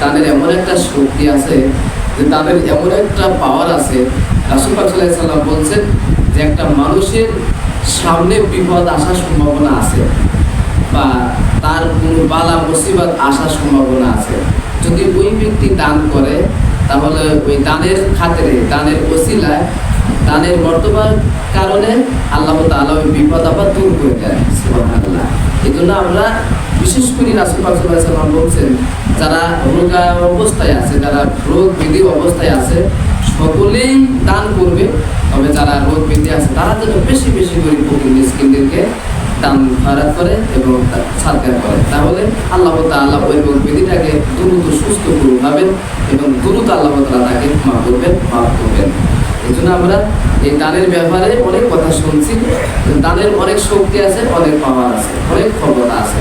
দানের এমন একটা শক্তি আছে, যে দানের এমন একটা পাওয়ার আছে। রাসূল পাক সাল্লাল্লাহু আলাইহি ওয়াসাল্লাম বলছেন যে একটা মানুষের সামনে বিপদ আসার সম্ভাবনা আছে, বা তার কোনো বালা মুসিবত আসার সম্ভাবনা আছে, যদি ওই ব্যক্তি দান করে, তাহলে ওই দানের খাতিরে, দানের ওসিলায়, দানের মর্তবার কারণে আল্লাহ তাআলা ওই বিপদ আবার দূর করে দেয়। সুবহানাল্লাহ। এই জন্য আমরা বিশেষ করে রাসূল পাক সাল্লাল্লাহু আলাইহি ওয়াসাল্লাম বলছেন, যারা রোগা অবস্থায় আছে, যারা রোগ ব্যাধি অবস্থায় আছে, সকলেই দান করবে। তবে যারা রোগ ব্যাধি আছে তারা যেন বেশি বেশি করে ফকির মিসকিনদেরকে দান খয়রাত করে এবং সাদকা করে, তাহলে আল্লাহ তাআলা ওই রোগ ব্যাধিটাকে দ্রুত সুস্থ করে পাবেন এবং দ্রুত আল্লাহ তাআলা তাকে মাফ করবেন। এই জন্য আমরা এই দানের ব্যাপারে অনেক কথা শুনছি। দানের অনেক শক্তি আছে, অনেক পাওয়ার আছে, অনেক ক্ষমতা আছে।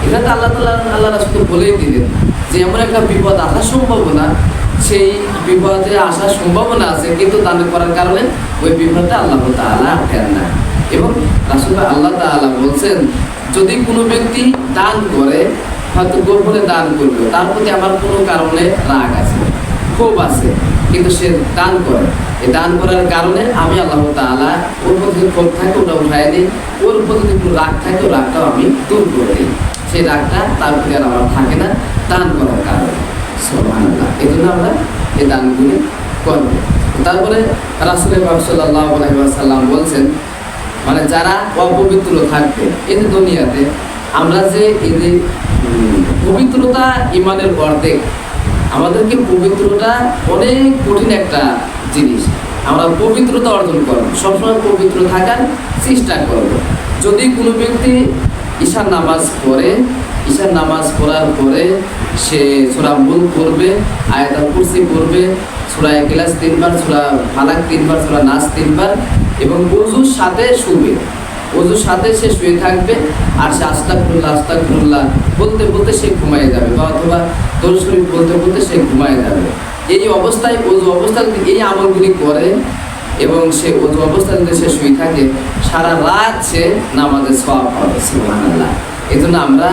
এখানে আল্লাহ রাসূল বলেই দিলেন যে এমন একটা বিপদ আসার সম্ভাবনা, সেই বিপদে আসার সম্ভাবনা আছে, কিন্তু দান করার কারণে ওই বিপদটা আল্লাহ তাআলা আটকান না। এবং রাসূল আল্লাহ তাআলা বলছেন, যদি কোনো ব্যক্তি দান করে, হয়তো গোপনে দান করবে, তার প্রতি আমার কোনো কারণে রাগ আছে, ক্ষোভ আছে, কিন্তু সে দান করে, এই দান করার কারণে আমি আল্লাহ তাআলা ওর প্রতি ক্ষোভ থাকে ওটা উঠাই দিই, ওর প্রতি যদি কোনো রাগ থাকে ওই রাগটাও আমি দূর করে দিই, সেই রাগটা তার প্রতি আর আমার থাকে না দান করার কারণে। সুবহানাল্লাহ। এই জন্য আমরা এই দানগুলি করব। তারপরে রাসূল সাল্লাল্লাহু আলাইহি ওয়াসাল্লাম বলছেন, মানে যারা অপবিত্র থাকবে এই যে দুনিয়াতে, আমরা যে এই যে পবিত্রতা ইমানের অর্ধেক, আমাদেরকে পবিত্রতা অনেক কঠিন একটা জিনিস, আমরা পবিত্রতা অর্জন করব, সবসময় পবিত্র থাকার চেষ্টা করব। যদি কোনো ব্যক্তি ঈশার নামাজ পড়ে, ঈশার নামাজ পড়ার পরে সে সূরা মুলক পড়বে, আয়াতুল কুরসি পড়বে, সূরা ইখলাস 3 বার, সূরা ফালাক 3 বার, সূরা নাস 3 বার, এবং ওযুর সাথে শুবে, ওযুর সাথে সে শুয়ে থাকবে, আর সে আস্তাগফিরুল্লাহ বলতে বলতে সে ঘুমায় যাবে, বা অথবা দরুদ শরীফ বলতে বলতে সে ঘুমায় যাবে। এই অবস্থায়, ওযু অবস্থায় এই আমলগুলি করে এবং সে ওযু অবস্থায় যদি সে শুয়ে থাকে, সারা রাত সে নামাজের সওয়াব পাবে। সুবহানাল্লাহ। এই জন্য আমরা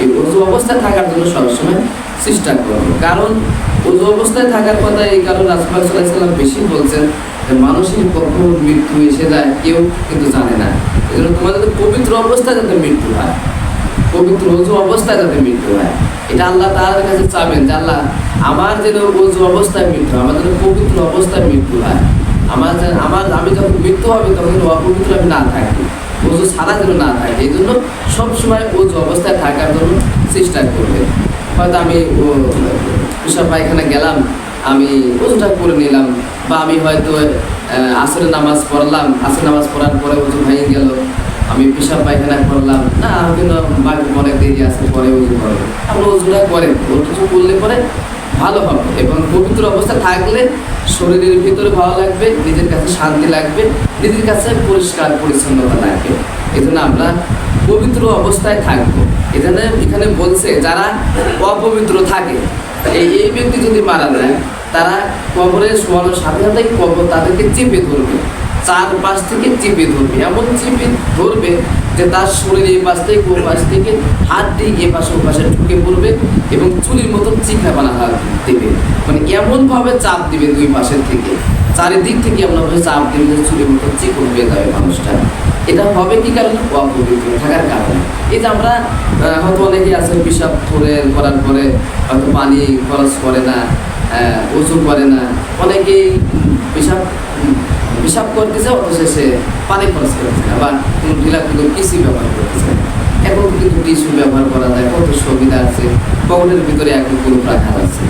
এই ওযু অবস্থায় থাকার জন্য সবসময় চেষ্টা করব। কারণ ওযু অবস্থায় থাকার কথা এই কারণে রাসূল সাল্লাল্লাহু আলাইহি ওয়াসাল্লাম বেশি বলছেন যে মানুষের কখন মৃত্যু এসে যায় কেউ কিন্তু জানে না। এই জন্য তোমাদের পবিত্র অবস্থায় যাতে মৃত্যু হয়, পবিত্র ওযু অবস্থায় যাতে মৃত্যু হয়, এটা আল্লাহ তাআলার কাছে চাবেন যে আল্লাহ আমার যেন ওযু অবস্থায় মৃত্যু, আমার যেন পবিত্র অবস্থায় মৃত্যু হয়, আমি যখন মৃত্যু হবে তখন অপবিত্র আমি না থাকি, ওযু ছাড়া যেন না থাকে। এই জন্য সবসময় ওযু অবস্থায় থাকার জন্য চেষ্টা করবে। হয়তো আমি পেশাব পায়খানা গেলাম, আমি ওযুটা করে নিলাম, বা আমি হয়তো আসরের নামাজ পড়লাম, আসরের নামাজ পড়ার পরে ওযু ভেঙে গেল, আমি পেশাব পায়খানা করলাম না, কিন্তু অনেক দেরি আছে পরে ওযু করবো, আমরা ওযুটা করে ওর কিছু করলে পরে ভালো হবে। এবং পবিত্র অবস্থা থাকলে শরীরের ভিতরে ভালো লাগবে, নিজের কাছে শান্তি লাগবে, নিজের কাছে পরিষ্কার পরিচ্ছন্নতা লাগবে। এই জন্য আমরা পবিত্র অবস্থায় থাকবো। এখানে বলছে যারা অপবিত্র থাকে, এই ব্যক্তি যদি মারা যায়, তারা কবরে শোয়ানোর সাথে সাথে কবর তাদেরকে চেপে ধরবে, চারপাশ থেকে চেপে ধরবে, এমন চেপে ধরবে যে তার শরীর এই পাশ থেকে ও পাশ থেকে হাত দিয়ে এ পাশে ও পাশে ঢুকে পড়বে এবং চুরির মতন চিখা বানা হাত দেবে, মানে এমনভাবে চাপ দিবে দুই পাশের থেকে, চারিদিক থেকে এমনভাবে চাপ দিবে যে চুরির মতন চিকন হয়ে যাবে মানুষটা। এটা হবে কি কারণে? অপবিত্র থাকার কারণে। এই যে আমরা হয়তো অনেকে আছে পেশাব করার পরে হয়তো পানি খরচ করে না, ওযু করে না, অনেকেই পেশাব করতেছে অথচ সে পানি খরচ করছে না, বা কোনো ঢিলাকুলো কিছু ব্যবহার করতেছে না। এখন কিন্তু টিস্যু ব্যবহার করা যায়, কত সুবিধা আছে, পকেটের ভিতরে এখন কোনো রাখা আছে।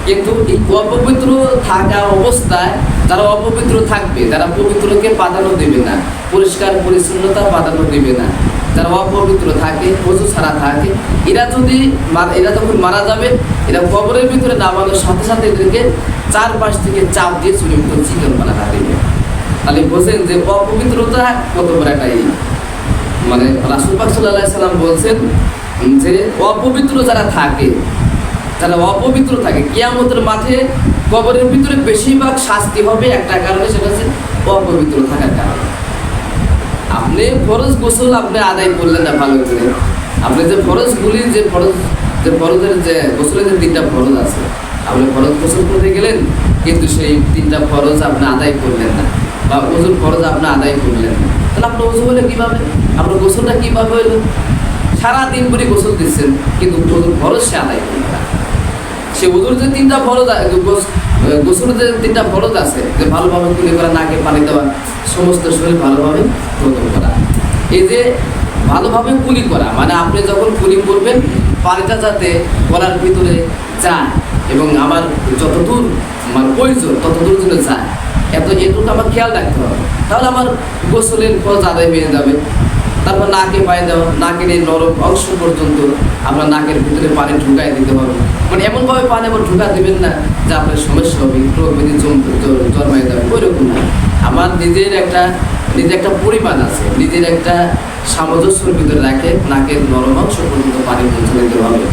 কিন্তু এই অপবিত্র থাকা অবস্থায় যারা অপবিত্র থাকবে, যারা পবিত্রকে প্রাধান্য দেবে না, পরিষ্কার পরিচ্ছন্নতা প্রাধান্য দেবে না, যারা অপবিত্র থাকে, ওযু ছাড়া থাকে, এরা যখন মারা যাবে, এরা কবরের ভিতরে নামানোর সাথে সাথে এদেরকে চারপাশ থেকে চাপ দিয়ে চুরির মতো চিকন বানা দিবে। তাহলে বোঝেন যে অপবিত্রতা কত বড় একটা, মানে রাসূল পাক সাল্লাল্লাহু আলাইহি ওয়াসাল্লাম বলছেন যে অপবিত্র যারা থাকে, যারা অপবিত্র থাকে, কিয়ামতের মাঠে কবরের ভিতরে বেশিরভাগ শাস্তি হবে একটা কারণে, সেটা হচ্ছে অপবিত্র থাকার কারণে। আপনি ফরজ গোসল আপনি আদায় করলেন না ভালো করে, আপনি যে ফরজগুলি, যে ফরজ যে ফরজের যে গোসলের যে 3টা ফরজ আছে, আপনি ফরজ গোসল করতে গেলেন কিন্তু সেই 3টা ফরজ আপনি আদায় করলেন না, বা ওজুর ফরজ আপনি আদায় করলেন না, তাহলে আপনার ওজু হলে কীভাবে? আপনার গোসলটা কীভাবে হইল? সারাদিন করে গোসল দিচ্ছেন কিন্তু ওজুর ফরজ সে আদায় করলেন না। সে ওজুর যে 3টা ফরজ, গোসলের যে 3টা ফরজ আছে, যে ভালোভাবে কুলি করা, নাকে পানি দেওয়া, সমস্ত শরীর ভালোভাবে গোসল করা, এই যে ভালোভাবে কুলি করা মানে আপনি যখন কুলি করবেন পানিটা যাতে গলার ভিতরে যায় এবং আমার যতদূর মানে প্রয়োজন ততদূর যেন যায়, এটুকু আমার খেয়াল রাখতে হবে, তাহলে আমার গোসলের ফরজ আদায় হয়ে যাবে। তারপর নাকে পায়ে দেওয়া, নাকের এই নরম অংশ পর্যন্ত আপনার নাকের ভিতরে পানি ঢুকাই দিতে হবে, মানে এমনভাবে পানি আবার ঢুকা দেবেন না যে আপনার সমস্যা হবে, প্রকৃতি জন্মায় যাবে, ওই রকম না। আমার নিজের একটা পরিমাণ আছে, নিজের একটা সামঞ্জস্যের ভিতরে রাখে নাকের নরম অংশ পর্যন্ত পানি পৌঁছে দিতে হবে।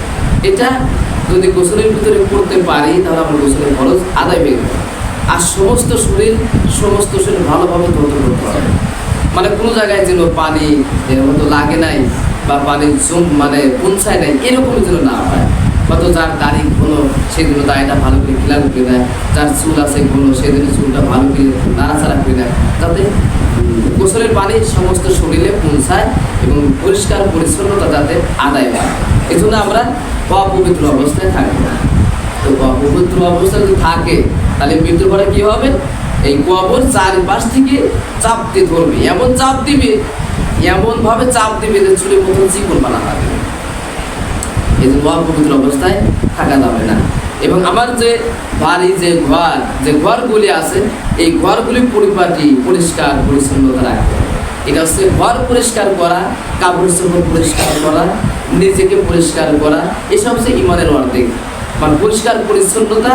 এটা যদি গোসলের ভিতরে করতে পারি তাহলে আমার গোসলের খরচ আদায় হয়ে যাবে। আর সমস্ত শরীর ভালোভাবে ধৌত করতে হবে, মানে কোনো জায়গায় যেন পানি মতো লাগে নাই বা পানির মানে পৌঁছায় নাই, এরকম যেন না হয়। হয়তো যার দাড়ি ঘন সেদিনও দাড়িটা ভালো করে ক্লিয়ার করে দেয়, যার চুল আছে ঘন সেদিনও চুলটা ভালো করে নাড়াচাড়া করে দেয়, যাতে গোসলের পানি সমস্ত শরীরে পৌঁছায় এবং পরিষ্কার পরিচ্ছন্নতা যাতে আদায় হয়। এই জন্য আমরা অপবিত্র অবস্থায় থাকবো না। তো অপবিত্র অবস্থায় যদি থাকে তাহলে মৃত্যুর পরে কী হবে? এই কবর চারিপাশ থেকে চাপতে ধরবে, এমন চাপ দিবে, এমনভাবে চাপ দিবে যে চুলের মতন জীবন বানা হবে। এই জন্য অপবিত্র অবস্থায় থাকা যাবে না। এবং আমার যে বাড়ি যে ঘরগুলি আছে এই ঘরগুলি পরিপাটি পরিষ্কার পরিচ্ছন্নতা রাখতে হবে। এটা হচ্ছে ঘর পরিষ্কার করা, কাপড় চোপড় পরিষ্কার করা, নিজেকে পরিষ্কার করা, এসব হচ্ছে ইমানের অর্ধেক। মানে পরিষ্কার পরিচ্ছন্নতা,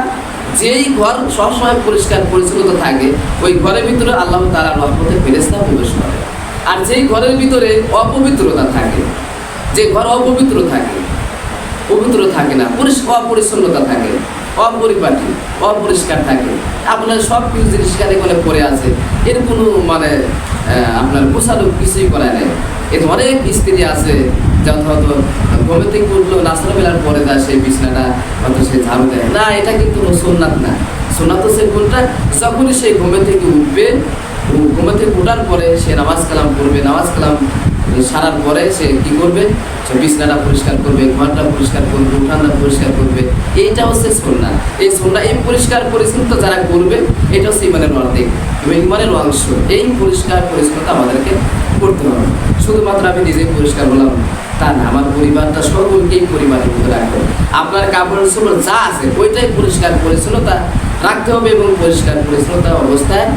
যেই ঘর সবসময় পরিষ্কার পরিচ্ছন্নতা থাকে ওই ঘরের ভিতরে আল্লাহ তাআলার রহমতের ফেরেশতা প্রবেশ করে। আর যেই ঘরের ভিতরে অপবিত্রতা থাকে, যে ঘর অপবিত্র থাকে, পবিত্র থাকে না, অপরিচ্ছন্নতা থাকে, অপরিপাটি, অপরিষ্কার থাকে, আপনার সব কিছু জিনিস কানে পড়ে আছে, এর কোনো মানে আপনার পোষানো কিছুই করায় নেই। এর অনেক স্ত্রী আছে যত হয়তো ঘুমে থেকে উঠলো নাস্তা বেলার পরে যায় সেই বিছনাটা হয়তো সে ঝাড়ু দেয় না, এটা কিন্তু সুন্নাত না। সুন্নাত হচ্ছে কোনটা? যখনই সে ঘুমে থেকে উঠবে, ঘুমে থেকে ওঠার পরে সে নামাজ কালাম করবে, নামাজ কালাম সারার পরে সে কি করবে? সে বিছনাটা পরিষ্কার করবে, ঘরটা পরিষ্কার করবে, উঠানটা পরিষ্কার করবে। এইটা হচ্ছে সুন্নাত। এই সুন্নাত, এই পরিষ্কার পরিচ্ছন্নতা যারা করবে এটা হচ্ছে ইমানের অর্ধেক এবং ইমানের অংশ। এই পরিষ্কার পরিচ্ছন্নতা আমাদেরকে করতে হবে। শুধুমাত্র আমি নিজেই পরিষ্কার হলাম তা না, আমার পরিবারটা সকলকেই পরিবারের মধ্যে রাখতে হবে। আপনার কাপড়ের চোপড় যা আছে ওইটাই পরিষ্কার পরিচ্ছন্নতা রাখতে হবে এবং পরিষ্কার পরিচ্ছন্নতা অবস্থায়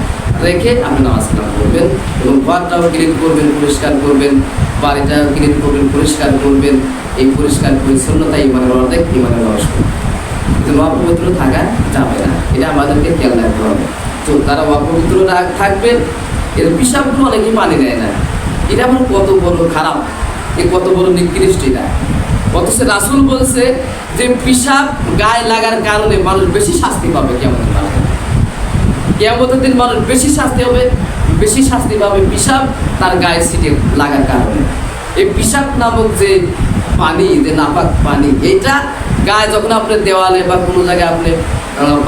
রেখে আপনি নামাজ কালাম করবেন এবং ঘরটাও ক্লিন করবেন, পরিষ্কার করবেন, বাড়িটাও ক্লিন করবেন, পরিষ্কার করবেন। এই পরিষ্কার পরিচ্ছন্নতা ইমানের অর্ধেক, ইমানের অংশ। কিন্তু অপবিত্র থাকা যাবে না, এটা আমাদেরকে খেয়াল রাখতে হবে। তো তারা অপবিত্র থাকবে, এর পিসাবগুলো অনেকেই পানি দেয় না, এটা আমার কত বড় খারাপ, এ কত বড় নিকৃষ্ট এটা। অথচ রাসূল বলছে যে পিসাব গায়ে লাগার কারণে মানুষ বেশি শাস্তি পাবে কিয়ামতের মাঠে। কিয়ামতের দিন মানুষ বেশি শাস্তি পাবে পিসাব তার গায়ে ছিটে লাগার কারণে। এই পিসাব নামক যে পানি, যে নাপাক পানি, এইটা গায়ে যখন আপনি দেওয়ালে বা কোনো জায়গায় আপনি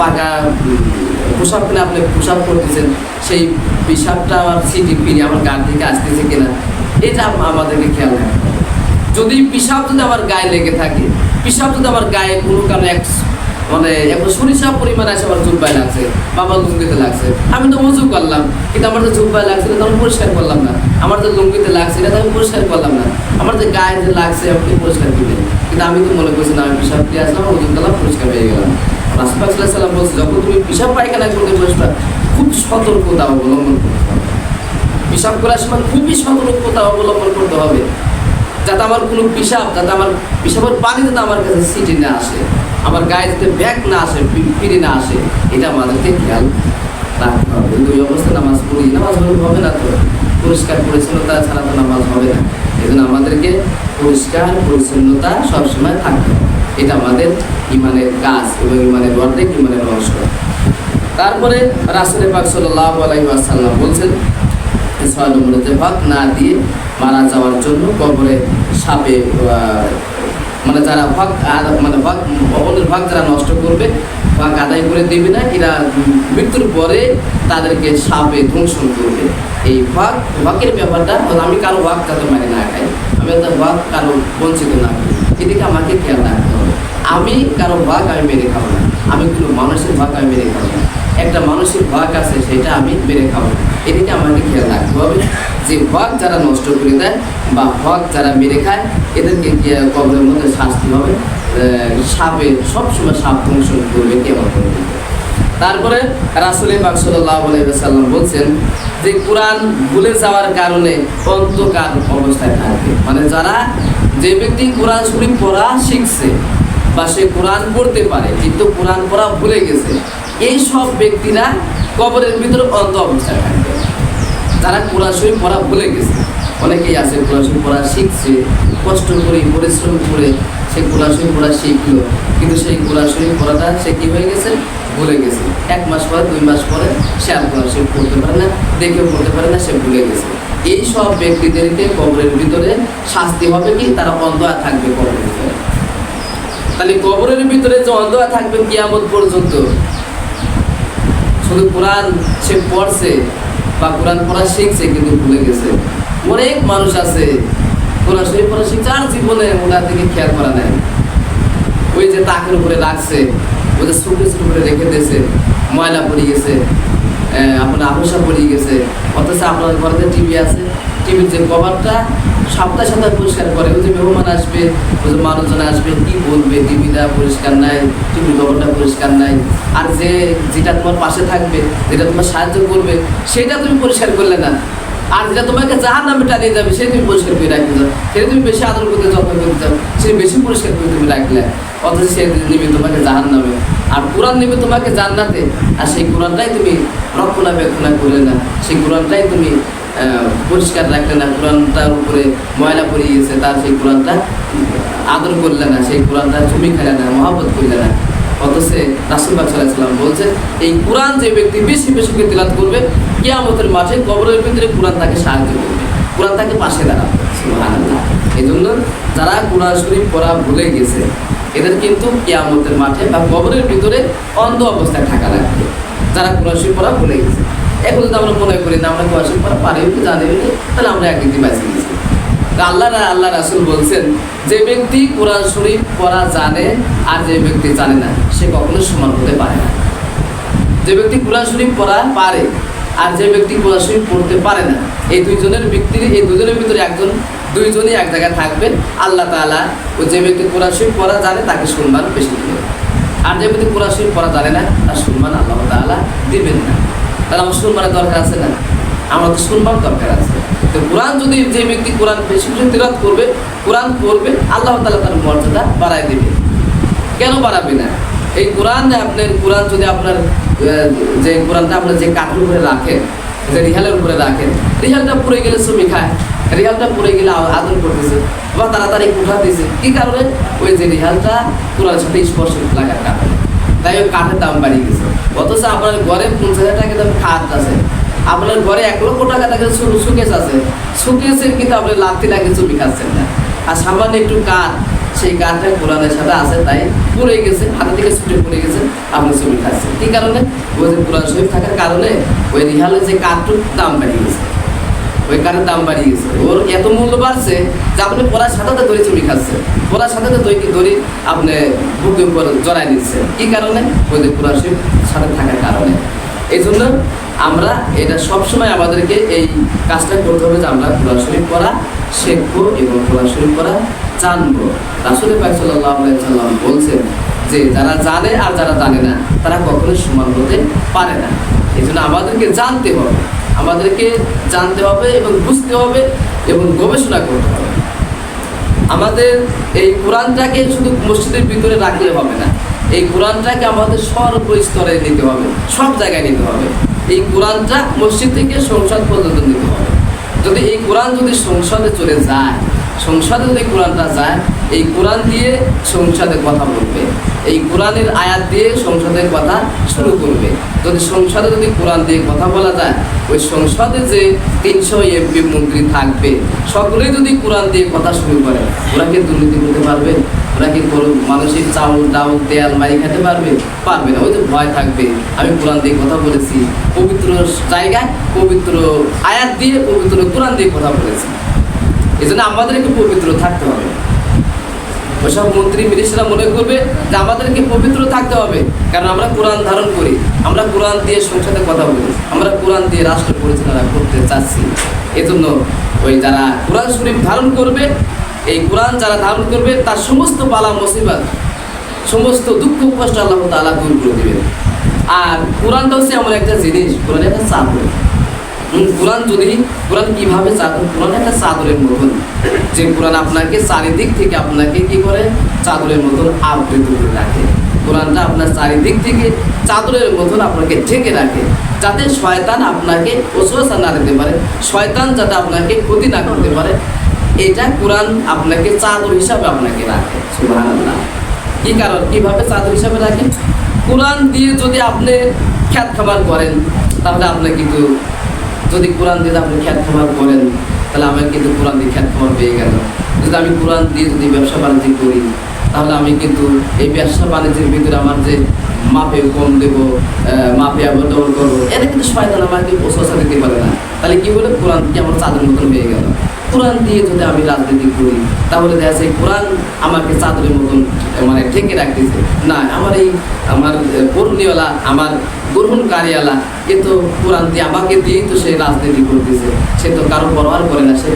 পাকা পোশাক কিনে আপনি পোশাক করতেছেন, সেই পিসাবটা আমার ছিটে ফিরে আমার গান থেকে আসতেছে কিনা এটা আমাদেরকে খেয়াল রাখতে হবে। যদি পিসাব যদি আমার গায়ে লেগে থাকে, পিসাব যদি আমার গায়ে কোনো কারণে মানে এখন সরিষা পরিমাণ আছে আমার জুব্বায় লাগছে বা আমার লুঙ্গিতে লাগছে, আমি তো উজু করলাম কিন্তু আমার যে জুব্বায় লাগছে এটা তো আমি পরিষ্কার করলাম না, আমার যে লুঙ্গিতে লাগছে এটা তো আমি পরিষ্কার করলাম না, আমার যে গায়ে যে লাগছে আপনি পরিষ্কার করলেন, কিন্তু আমি তো মনে করছি না আমি পিসাব দিয়ে আসলাম, উজু করলাম, পরিষ্কার হয়ে গেলাম। রাসূল সাল্লাল্লাহু আলাইহি ওয়াসাল্লাম বলছে যখন তুমি পিসাব পায়খানা করতে বসবে খুব সতর্কতা অবলম্বন করতে হবে। পিসাব করার সময় খুবই সতর্কতা অবলম্বন করতে হবে, যাতে আমার কোনো যাতে আমার পিসাবের পানি যাতে আমার কাছে ছিটে না আসে, আমার গায়ে যাতে ব্যাগ না আসে, ফিরে না আসে, এটা আমাদেরকে খেয়াল রাখতে হবে। কিন্তু ওই অবস্থায় নামাজ পড়ি, নামাজ হবে না, তো পরিষ্কার পরিচ্ছন্নতা ছাড়া তো নামাজ হবে না। এই জন্য আমাদেরকে পরিষ্কার পরিচ্ছন্নতা সবসময় থাকতে হবে, এটা আমাদের ইমানের কাজ এবং ইমানের অর্ধেক, ইমানের অংশ। তারপরে রাসূল পাক সাল্লাল্লাহু আলাইহি ওয়াসাল্লাম বলছেন 6 নম্বরে যে হক না দিয়ে মারা যাওয়ার জন্য কবরে সাপে মানে যারা হক মানে হক অন্যের হক যারা নষ্ট করবে, হক আদায় করে দেবে না, এরা মৃত্যুর পরে তাদেরকে সাপে ধ্বংসন করবে। এই হকের ব্যাপারটা আমি কারো হক যাতে মানে না খাই, আমি তার হক কারো বঞ্চিত না করি, এদিকে আমাকে খেয়াল রাখতে হবে। আমি কারো হক আমি মেরে খাবো না, আমি কোনো মানুষের হক আমি মেরে খাবো না, একটা মানুষের হক আছে সেটা আমি মেরে খাবো না, এদিকে আমাকে খেয়াল রাখতে হবে। যে হক যারা নষ্ট করে দেয় বা হক যারা মেরে খায় এদেরকে কবরের মধ্যে শাস্তি হবে, সাপে সবসময় সাপ ধ্বংসন করবে কেমন করবে। তারপরে রাসূল পাক সাল্লাল্লাহু আলাইহি ওয়াসাল্লাম বলছেন যে কোরআন ভুলে যাওয়ার কারণে অন্ধকার অবস্থায় থাকবে। মানে যারা যে ব্যক্তি কোরআন শরীফ পড়া শিখছে বা সে কোরআন পড়তে পারে কিন্তু কোরআন পড়া ভুলে গেছে, এই সব ব্যক্তিরা কবরের ভিতরে অন্ধ অবস্থায় থাকবে। যারা কোরআন শরীফ পড়া ভুলে গেছে, অনেকেই আছে কোরআন শরীফ পড়া শিখছে, কষ্ট করে পরিশ্রম করে সে কোরআন শরীফ পড়া শিখলো, কিন্তু সেই কোরআন শরীফ পড়াটা সে কী হয়ে গেছে, ভুলে গেছে। 1 মাস পরে 2 মাস পরে সে আর কোরআন শরীফ পড়তে পারে না, দেখেও পড়তে পারে না, সে ভুলে গেছে। এই সব ব্যক্তিদেরকে কবরের ভিতরে শাস্তি হবে কি, তারা অন্ধ থাকবে কবরের ভিতরে। তাহলে কবরের ভিতরে যে অন্ধ থাকবে কিয়ামত পর্যন্ত, শুধু কোরআন সে পড়ছে বা কোরআন পড়া শিখছে কিন্তু ভুলে গেছে। অনেক মানুষ আছে কোরআন শরীফ পড়া শিখছে আর জীবনে ওনার দিকে খেয়াল করা নাই, ওই যে তাকের উপরে রাখছে, ওই যে সুকের উপরে রেখে দিয়েছে, ময়লা পড়ে গেছে, আপনার আবসা পড়ে গেছে। অথচ আপনার ঘরে টিভি আছে, টিভির যে কভারটা সপ্তাহে সপ্তাহে পরিষ্কার করে, ওই যে মেহমান আসবে, ওই যে মানুষজন আসবে, কি বলবে টিভিটা পরিষ্কার নাই, টিভির কভারটা পরিষ্কার নাই, আর যেটা তোমার পাশে থাকবে, যেটা তোমার সাহায্য করবে সেটা তুমি পরিষ্কার করলে না, আর যেটা তোমাকে জাহান্নামে টানিয়ে যাবে সেটা তুমি পরিষ্কার করে রাখতে যাও, সেটা তুমি বেশি আদর করতে যত্ন করতে চাও, সে বেশি পরিষ্কার করে তুমি রাখলে, অথচ সে নেবে তোমাকে জাহান্নামে, আর কোরআন নেবে তোমাকে জান্নাতে, আর সেই কোরআনটাই তুমি রক্ষণাবেক্ষণা করলে না, সেই কোরআনটাই তুমি পরিষ্কার রাখলে না, কোরআনটার উপরে ময়লা পড়ে গেছে, তার সেই কোরআনটা আদর করলে না, সেই কোরআনটা চুমি খেলে না, মহব্বত করলে না। অথচ রাসূল পাক সাল্লাল্লাহু আলাইহি ওয়াসাল্লাম বলছেন এই কোরআন যে ব্যক্তি বেশি বেশি করে তিলাওয়াত করবে কিয়ামতের মাঠে কবরের ভিতরে কোরআন তাকে সাহায্য করবে, কোরআন তাকে পাশে দাঁড়াবে। সুবহানাল্লাহ। এই জন্য যারা কোরআন শরীফ পড়া ভুলে গেছে এদের কিন্তু কিয়ামতের মাঠে বা কবরের ভিতরে অন্ধ অবস্থায় থাকা লাগবে, যারা কোরআন শরীফ পড়া ভুলে গেছে। এখন যদি আমরা মনে করি না আমরা কোরআন শরীফ পড়া পারি কি জানি, তাহলে আমরা একদিন বাঁচে গেছি। আল্লাহ রাসূল বলছেন যে ব্যক্তি কোরআন শরীফ পড়া জানে আর যে ব্যক্তি জানে না সে কখনো সমান হতে পারে না। যে ব্যক্তি কোরআন শরীফ পড়া পারে আর যে ব্যক্তি কোরআন শরীফ পড়তে পারে না, এই দুইজনের ভিতরে একজন, দুইজনই এক জায়গায় থাকবেন। আল্লাহ তাআলা ও যে ব্যক্তি কোরআন শরীফ পড়া জানে তাকে সম্মান বেশি দিবেন, আর যে ব্যক্তি কোরআন শরীফ পড়া জানে না তার সম্মান আল্লাহ তাআলা দিবেন না। তাহলে আমার সম্মানের দরকার আছে না, আমার তো সম্মান দরকার আছে। তো কোরআন যদি যে ব্যক্তি কোরআন বেশি বেশি তিলাওয়াত করবে, কোরআন পড়বে, আল্লাহ তাআলা তার মর্যাদা বাড়ায় দেবে। কেন বাড়াবে না? এই কোরআন যদি আপনার যে কোরআনটা আপনার যে কাঠের উপরে রাখেন, যে রিহালের উপরে রাখেন, রিহালটা পড়ে গেলে শ্রমি খায়, রিহালটা পড়ে গেলে আদর করতেছে বা তাড়াতাড়ি উঠাতেছে, কি কারণে? ওই যে রিহালটা কোরআনের সাথে স্পর্শ লাগার কারণে, তাই ওই কাঠের দাম বাড়িয়ে গেছে। অথচ আপনার ঘরে 50,000 টাকা দাম খাট আছে, আপনার ঘরে 1 লক্ষ টাকা টাকা সুকেস আছে, সুকেসের কিন্তু আপনি লাথি লাগিয়ে চুপি খাচ্ছেন না, আর সামান্য একটু কাঠ, সেই কাঠটা কোরআনের সাথে আছে তাই পড়ে গেছে, হাতে থেকে ছুটে পড়ে গেছে, আপনি ছবি খাচ্ছেন। কি কারণে? ওই যে কোরআন শরীফ থাকার কারণে ওই রিহালের যে কাঠটুর দাম বাড়িয়ে গেছে, ওই কাঠের দাম বাড়িয়ে গেছে, ওর এত মূল্য বাড়ছে যে আপনি পড়ার সাথে ধরে ছবি খাচ্ছেন, পড়ার সাথে ধরে আপনি বুকের উপর জড়াই দিচ্ছেন। কি কারণে? ওই যে কোরআন শরীফ সাথে থাকার কারণে। এই জন্য আমরা এটা সবসময় আমাদেরকে এই কাজটা করতে হবে যে আমরা কোরআন শরীফ পড়া শিখবো এবং কোরআন শরীফ পড়া জানবো। রাসূল পাক সাল্লাল্লাহু আলাইহি ওয়াসাল্লাম বলছেন যে যারা জানে আর যারা জানে না তারা কখনোই সমান হতে পারে না। এই জন্য আমাদেরকে জানতে হবে এবং বুঝতে হবে এবং গবেষণা করতে হবে। আমাদের এই কোরআনটাকে শুধু মসজিদের ভিতরে রাখলে হবে না, এই কোরআনটাকে আমাদের সর্বস্তরে নিতে হবে, সব জায়গায় নিতে হবে। এই কোরআনটা মসজিদ থেকে সংসদ পর্যন্ত নিতে হবে। যদি এই কোরআন যদি সংসদে চলে যায়, সংসদে যদি কোরআনটা যায়, এই কোরআন দিয়ে সংসদে কথা বলবে, এই কোরআনের আয়াত দিয়ে সংসদের কথা শুরু করবে। যদি সংসদে যদি কোরআন দিয়ে কথা বলা যায়, ওই সংসদে যে 300 এমপি মন্ত্রী থাকবে সকলেই যদি কোরআন দিয়ে কথা শুরু করে, ওরা কি দুর্নীতি করতে পারবে? ওরা কি করুন মানসিক চাউল ডাউল তেল মারি খেতে পারবে? পারবে না। ওই তো ভয় থাকবে, আমি কোরআন দিয়ে কথা বলেছি, পবিত্র জায়গায় পবিত্র আয়াত দিয়ে পবিত্র কোরআন দিয়ে কথা বলেছি। এই জন্য আমাদেরকে পবিত্র থাকতে হবে। ওইসব মন্ত্রী মিনিস্টাররা মনে করবে যে আমাদেরকে পবিত্র থাকতে হবে, কারণ আমরা কোরআন ধারণ করি, আমরা কোরআন দিয়ে সংসদে কথা বলি, আমরা কোরআন দিয়ে রাষ্ট্র পরিচালনা করতে চাচ্ছি। এজন্য ওই যারা কোরআন শরীফ ধারণ করবে, এই কোরআন যারা ধারণ করবে তার সমস্ত বালা মুসিবত, সমস্ত দুঃখ কষ্ট আল্লাহ তাআলা দূর করে দিবেন। আর কোরআনটা হচ্ছে এমন একটা জিনিস, কোরআন একটা চাদর। কোরআন কিভাবে চাদর? কোরআন একটা চাদরের মতন, যে কোরআন আপনাকে চারিদিক থেকে আপনাকে কি করে? চাদরের মতন আবৃত করে রাখে। কোরআনটা আপনার চারিদিক থেকে চাদরের মতন আপনাকে ঢেকে রাখে, যাতে শয়তান আপনাকে ওসওয়াসা না দিতে পারে, শয়তান যাতে আপনাকে ক্ষতি না করতে পারে। এটা কোরআন আপনাকে চাদর হিসাবে আপনাকে রাখে। সুবহানাল্লাহ। কি কারণ? কিভাবে চাদর হিসাবে রাখে? কোরআন দিয়ে যদি আপনি খ্যাত খাবার করেন, তাহলে আপনি কিন্তু, যদি কোরআন দিয়ে আপনি খ্যাত খাবার করেন, তাহলে আমার কিন্তু কোরআন দিয়ে খ্যাত খাবার পেয়ে গেল। যদি আমি কোরআন দিয়ে যদি ব্যবসা বাণিজ্য করি, তাহলে আমি কিন্তু এই ব্যবসা বাণিজ্যের ভিতরে আমার যে মাপে কম দেবো, মাপে ডবল করবো, এটা কিন্তু শয়তান আমাকে ওসওয়াসা দিতে পারে না। তাহলে কি বলে? কোরআন কি আমার চাদর মতন হয়ে গেল। কোরআন দিয়ে যদি আমি রাজনীতি করি, তাহলে দেখা যায় কোরআন আমাকে চাদরের মতন মানে ঢেকে রাখতেছে না। আমার কর্মীওয়ালা, আমার গ্রহণকারীওয়ালা, কিন্তু কোরআন দিয়ে আমাকে দিয়েই তো সে রাজনীতি করতেছে। সে তো কারো পরোয়া করে না, সে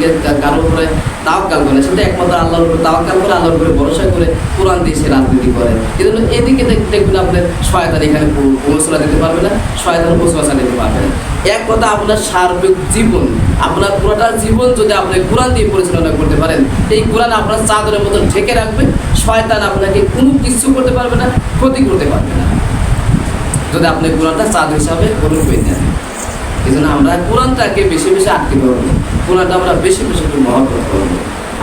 কারোর উপরে তাওয়াক্কাল করে না, সেটা একমাত্র আল্লাহর উপরে তাওয়াক্কাল করে, আল্লাহর উপরে ভরসা করে কোরআন দিয়ে সে রাজনীতি করে। এই জন্য এদিকে দেখবেন আপনার শয়তান এখানে পৌঁছানো দিতে পারবে না, শয়তান পৌঁছানো দিতে পারবে না। এক কথা, আপনার সার্বিক জীবন, আপনার পুরোটা জীবন যদি আপনি কোরআন দিয়ে পরিচালনা করতে পারেন, এই কোরআন আপনার চাদরের মতো ঢেকে রাখবে। শয়তান আপনাকে কোনো কিছু করতে পারবে না, ক্ষতি করতে পারবে না, যদি আপনি কোরআনটা চাদর হিসাবে গ্রহণ করে নেন। এই জন্য আমরা কোরআনটাকে বেশি বেশি আটকে ধরবো, কোরআনটা আমরা বেশি বেশি মহব্বত করবো।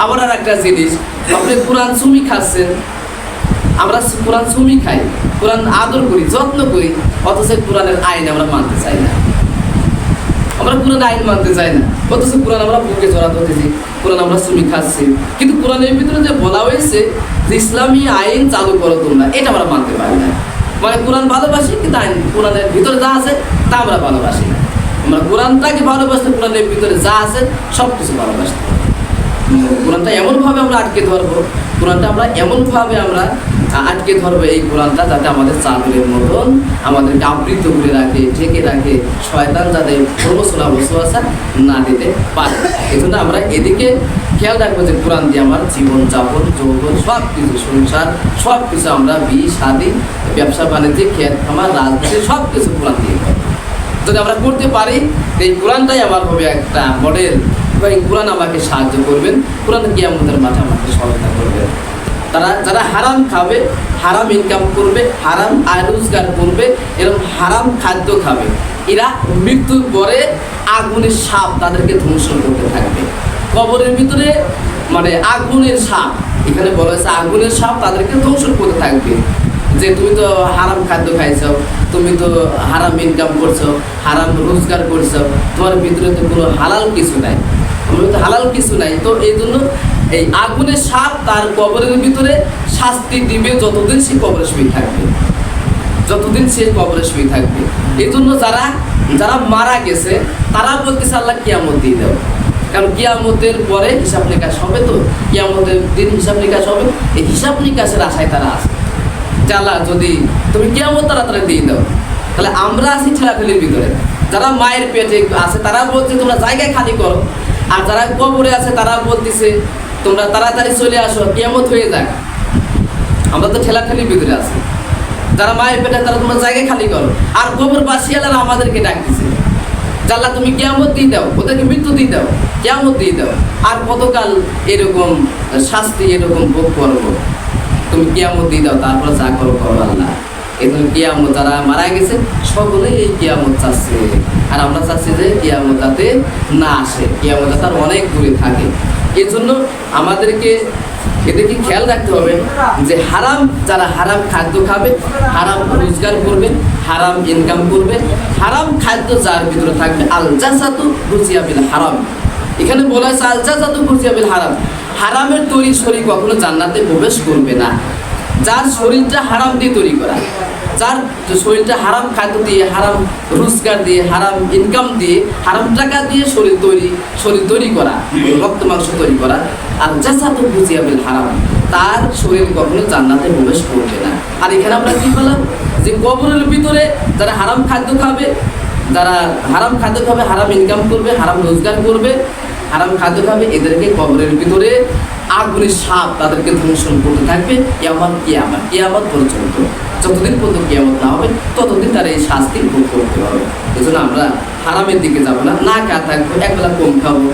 আবার আর একটা জিনিস, আপনি কোরআন সুমি খাচ্ছেন, আমরা কোরআন সুমি খাই, কোরআন আদর করি, যত্ন করি, অথচ কোরআনের আইন আমরা মানতে চাই না। আমরা কোরআন আইন মানতে চাই না, অথচ কোরআন আমরা বুকে জড়া ধরতেছি, কোরআন আমরা সুমি খাচ্ছি। কিন্তু কোরআনের ভিতরে যে বলা হয়েছে যে ইসলামী আইন চালু করো তোমরা, এটা আমরা মানতে পারি না। মানে কোরআন ভালোবাসি, কিন্তু আইন কোরআনের ভিতরে যা আছে তা আমরা ভালোবাসি না। আমরা কোরআনটাকে ভালোবাসতে, কোরআনের ভিতরে যা আছে সব কিছু ভালোবাসতে। কোরআনটা এমনভাবে আমরা আটকে ধরবো, কোরআনটা আমরা এমনভাবে আমরা আটকে ধরবো, এই কোরআনটা যাতে আমাদের চাদরের মতন আমাদেরকে আবৃত করে রাখে, ঢেকে রাখে, শয়তান যাতে প্রবচনা ওসওয়াসা না দিতে পারে। এই জন্য আমরা এদিকে খেয়াল রাখবো যে কোরআন দিয়ে আমার জীবনযাপন, যৌবন, সব কিছু, সংসার, সব কিছু আমরা বিয়ে শাদী, ব্যবসা বাণিজ্য, খেত খামার, রাজনীতি, সব কিছু কোরআন দিয়ে করবো। যদি আমরা করতে পারি, এই কোরআনটাই আমার হবে একটা মডেল, এবং কোরআন আমাকে সাহায্য করবেন, কোরআন কিয়ামতের মাঠে আমাকে সহায়তা করবে। যারা হারাম খাবে, হারাম ইনকাম করবে, হারাম আয় রোজগার করবে, এরকম হারাম খাদ্য খাবে, এরা মৃত্যুর পরে আগুনের সাপ তাদেরকে ধ্বংস করতে থাকবে। কবরের ভিতরে মানে আগুনের সাপ, এখানে বলা হয়েছে আগুনের সাপ তাদেরকে ধ্বংস করতে থাকবে। যে তুমি তো হারাম খাদ্য খাইছো, তুমি তো হারাম ইনকাম করছো, হারাম রোজগার করছো, তোমার ভিতরে তো কোনো হালাল কিছু নাই, হালাল কিছু নাই। তো এই জন্য এই আগুনের সাপ তার কবরের ভিতরে শাস্তি দিবে যতদিন সে কবরে শুয়ে থাকবে, যতদিন সে কবরে শুয়ে থাকবে। এই জন্য যারা মারা গেছে তারা বলতেছে আল্লাহ কিয়ামত দিয়ে দাও, কারণ কিয়ামতের পরে হিসাব নিকাশ হবে, তো কিয়ামতের দিন হিসাব নিকাশ হবে, এই হিসাব নিকাশের আশায় তারা আছে যে আল্লাহ যদি তুমি কিয়ামত তাড়াতাড়ি দিয়ে দাও। তাহলে আমরা আছি ঠেলাঠেলির ভিতরে, যারা মায়ের পেটে আছে তারা বলছে তোমরা জায়গায় খালি করো, আর যারা কবরে আছে তারা বলতেছে তোমরা তাড়াতাড়ি চলে আসো, কিয়ামত হয়ে যাক। আমরা তো ঠেলাঠেলির ভিতরে আছি, যারা মায়ের পেটে তারা তোমরা জায়গায় খালি করো, আর কবরবাসীরা আমাদেরকে ডাকতেছে আল্লাহ তুমি কিয়ামত দিয়ে দাও, ওদেরকে মৃত্যু দিয়ে দাও, কিয়ামত দিয়ে দাও, আর কতকাল এরকম শাস্তি এরকম ভোগ করবো, তুমি কিয়ামত দিয়ে দাও, তারপর যা করো করো আল্লাহ। এখন কিয়ামত যারা মারা গেছে সকলেই এই কিয়ামত চাচ্ছে, আর আমরা চাচ্ছি যে কিয়ামত যাতে না আসে, কিয়ামত তার অনেক দূরে থাকে। এই জন্য আমাদেরকে এদেরকে খেয়াল রাখতে হবে যে যারা হারাম খাদ্য খাবে, হারাম রোজগার করবে, হারাম ইনকাম করবে, হারাম খাদ্য যার ভিতরে থাকবে, আল জাসাতু গুজিয়া বিল হারাম। এখানে বলা হয়েছে আল জাসাতু গুজিয়া বিল হারাম, হারামের তৈরি শরীর কখনো জান্নাতে প্রবেশ করবে না। যার শরীরটা হারাম দিয়ে তৈরি করা, যার শরীরটা হারাম খাদ্য দিয়ে, হারাম রোজগার দিয়ে, হারাম ইনকাম দিয়ে, হারাম টাকা দিয়ে শরীর তৈরি করা, রক্ত মাংস তৈরি করা, আর জাসাদু বুজিয়াবিল হারাম, তার শরীর কখনো জান্নাতে প্রবেশ করবে না। আর এখানে আমরা কি বললাম, যে কবরের ভিতরে যারা হারাম খাদ্য খাবে, যারা হারাম খাদ্য খাবে, হারাম ইনকাম করবে, হারাম রোজগার করবে, হারাম খাদ্য খাবে, এদেরকে কবরের ভিতরে আগুনের সাপ তাদেরকে ধ্বংসন করতে থাকবে কিয়ামত পর্যন্ত। যতদিন পর্যন্ত কিয়ামত না হবে ততদিন তারা এই শাস্তি ভোগ করতে হবে। এই জন্য আমরা হারামের দিকে যাবো না, না খা থাকবো, একবেলা কম খাবো,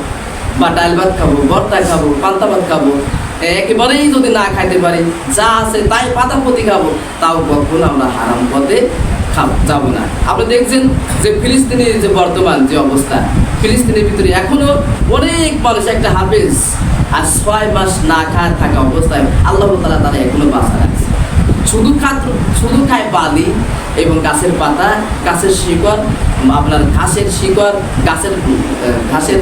বা ডাল ভাত খাবো, ভর্তা খাবো, পান্তা ভাত খাবো, একেবারেই যদি না খাইতে পারি, যা আছে তাই পাতাপতি খাবো, তাও কখনো আমরা হারাম পথে যাবো না। আপনি দেখছেন যে ফিলিস্তিনের যে বর্তমান যে অবস্থা, ফিলিস্তিনের ভিতরে এখনো অনেক মানুষ, একটা হাফেজ আর 6 মাস না খায় থাকা অবস্থায় আল্লাহ তাআলা তারা এখনো বাঁচা রাখছে। শুধু খায় বালি এবং গাছের পাতা, গাছের শিকড়, আপনার ঘাসের শিকড়, ঘাসের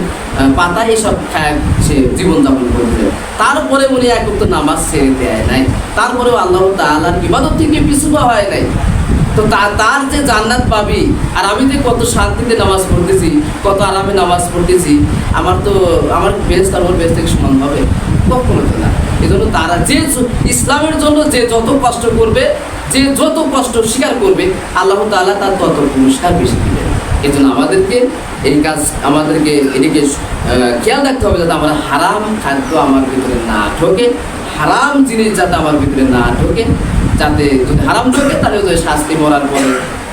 পাতা, এইসব খায় সে জীবনযাপন করছে। তারপরে উনি এক ওয়াক্ত নামাজ ছেড়ে দেয় নাই, তারপরেও আল্লাহ তাআলার ইবাদত থেকে পিছু হয় নাই। তো তার যে জান্নাত পাবি, আর আমি যে কত শান্তিতে নামাজ পড়তেছি, কত আরামে নামাজ পড়তেছি, আমার বেস্ট আর ওর বেস্ট থেকে সমান হবে? কখনো না। এই জন্য তারা যে ইসলামের জন্য যে যত কষ্ট করবে, যে যত কষ্ট স্বীকার করবে, আল্লাহ তাআলা তার তত পুরস্কার বেশি দিবেন। এই জন্য আমাদেরকে এদিকে খেয়াল রাখতে হবে, যাতে আমরা হারাম খাদ্য আমার ভিতরে না ঢোকে, হারাম জিনিস যাতে আমার ভিতরে না ঢোকে, যাতে যদি হারাম ঢোকে তাহলে ওই শাস্তি মরার পরে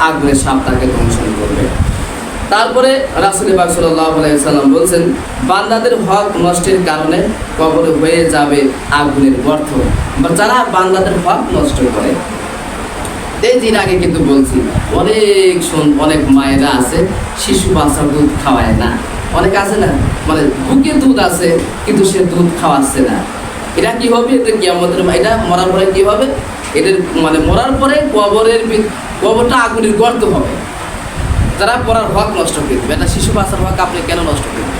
আগুনের সাপ তাকে ধ্বংসন করবে। তারপরে রাসূল পাক সাল্লাল্লাহু আলাইহি ওয়াসাল্লাম বলছেন, বান্দাদের হক নষ্টের কারণে কবরে হয়ে যাবে আগুনের গর্ত। যারা বান্দাদের হক নষ্ট করে, এই দিন আগে কিন্তু বলছি, অনেক মায়েরা আছে শিশু বাচ্চার দুধ খাওয়ায় না, অনেক আছে না, মানে বুকে দুধ আছে কিন্তু সে দুধ খাওয়াচ্ছে না। এটা কি হবে? এটা কিয়ামতের, এটা মরার পরে কি হবে? এদের মানে মরার পরে কবরটা আগুনের গর্ত হবে। যারা পড়ার হক নষ্ট করে দেবে, এটা শিশু বাচ্চার হক আপনি কেন নষ্ট করবেন?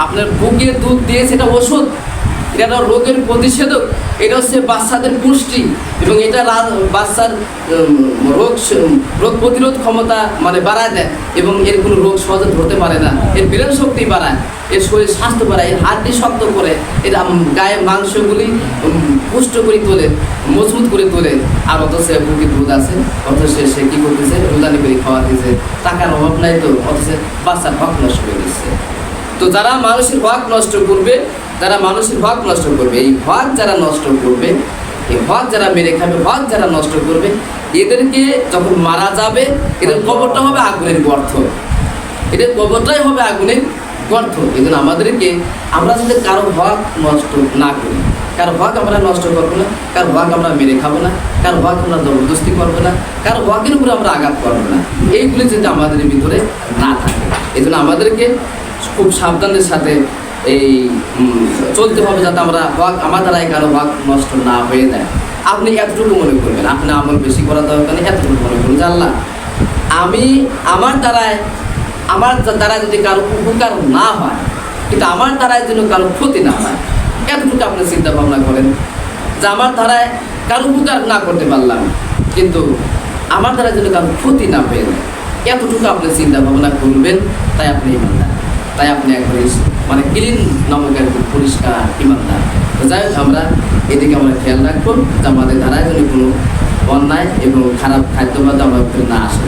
আপনার বুকে দুধ দিয়ে, সেটা ওষুধ, এটা রোগের প্রতিষেধক, এটা হচ্ছে বাচ্চাদের পুষ্টি, এবং এটা বাচ্চার রোগ প্রতিরোধ ক্ষমতা মানে বাড়ায় দেয়, এবং এর কোনো রোগ সহজে ধরতে পারে না, এর ব্রেন শক্তি বাড়ায়, এর শরীর স্বাস্থ্য বাড়ায়, এর হাড্ডি শক্ত করে, এর গায়ের মাংসগুলি পুষ্ট করে তোলে, মজবুত করে তোলে। আর অথচ বুকে দুধ আছে, অথচ সে কী করতেছে? রোজানি করে খাওয়া দিয়েছে, টাকার অভাব নাই তো, অথচ বাচ্চার হক নষ্ট করে দিচ্ছে। তো যারা মানুষের হক নষ্ট করবে, এই হক যারা নষ্ট করবে, এই হক যারা মেরে খাবে, হক যারা নষ্ট করবে, এদেরকে যখন মারা যাবে, এদের কবরটা হবে আগুনের গর্ত, এদের কবরটাই হবে আগুনের গর্ত। এই জন্য আমরা যদি কারো হক নষ্ট না করি, কারো হক আমরা নষ্ট করবো না, কারো হক আমরা মেরে খাবো না, কারো হক আমরা জবরদস্তি করবো না, কারো হকের উপরে আমরা আঘাত করবো না, এইগুলি যদি আমাদের ভিতরে না থাকে। এই জন্য আমাদেরকে খুব সাবধানের সাথে এই চলতে হবে, যাতে আমার দ্বারাই কারো হক নষ্ট না হয়ে যায়। আপনি এতটুকু মনে করবেন, আপনি আমল বেশি করা দরকার নেই, এতটুকু মনে করুন যে আল্লাহ, আমার দ্বারায় যদি কারো উপকার না হয়, কিন্তু আমার দ্বারায় যেন কারো ক্ষতি না হয়, এতটুকু আপনি চিন্তা ভাবনা করেন যে আমার দ্বারায় কারো উপকার না করতে পারলাম, কিন্তু আমার দ্বারা যেন কারো ক্ষতি না হয়ে যায়, এতটুকু আপনি চিন্তা ভাবনা করবেন। তাই আপনি ইমানদার, তাই আপনি একবারে মানে ক্লিন নামক একদম পরিষ্কার ইমানদার। তো যাই হোক, আমরা এদিকে আমরা খেয়াল রাখবো যে আমাদের দ্বারায় যেন কোনো অন্যায় এবং খারাপ খাদ্যবাদ আমার না আসে।